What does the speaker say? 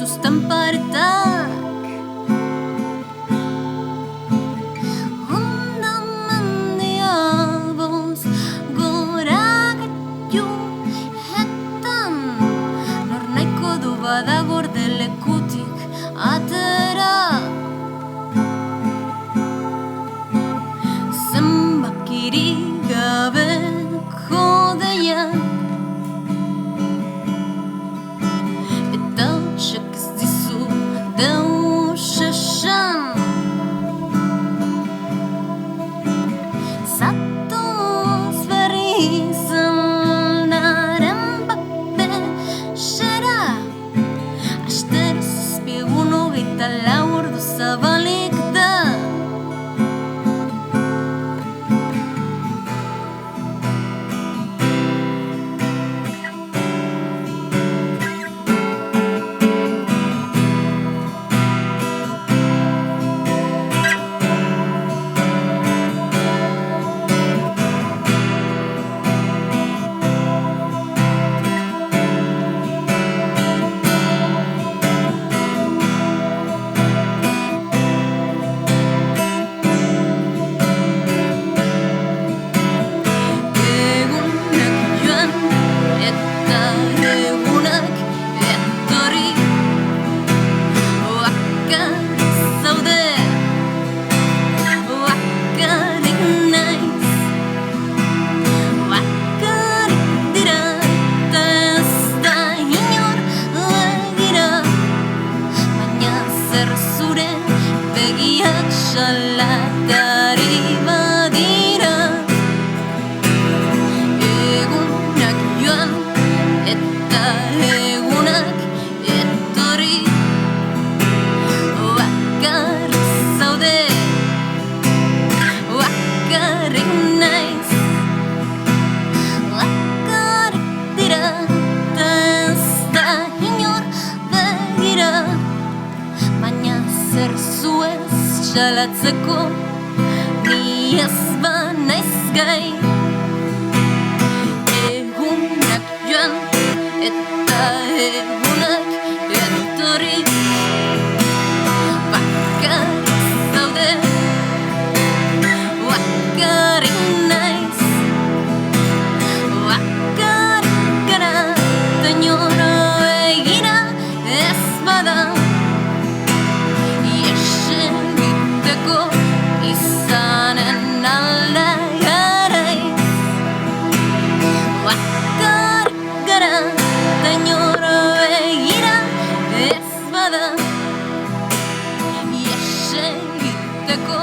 dituzten paretak. Hondan mendia boz gora gaitu etan, nor nahiko du bada gordelekutik atera. Zenbakirik gabeko deiak, eta hotxak ez dizu deus esan. Zatoz berriz amaren babesera, astero zazpiegun 24 ordu zabalik da. Begiak salatari badira, egunak joan eta egunak etorri, bakarrik zaude, bakarrik naiz, bakarrik dira eta ez da inor begira, baina zer zuez salatzeko ni ez banaiz gai. Egunak joan eta egunak etorri, bakarrik zaude, bakarrik naiz, bakarrik gara eta inor begira ez bada. Izanen alda garaiz, bakarrik gara eta inor begira ez bada. Ihes egiteko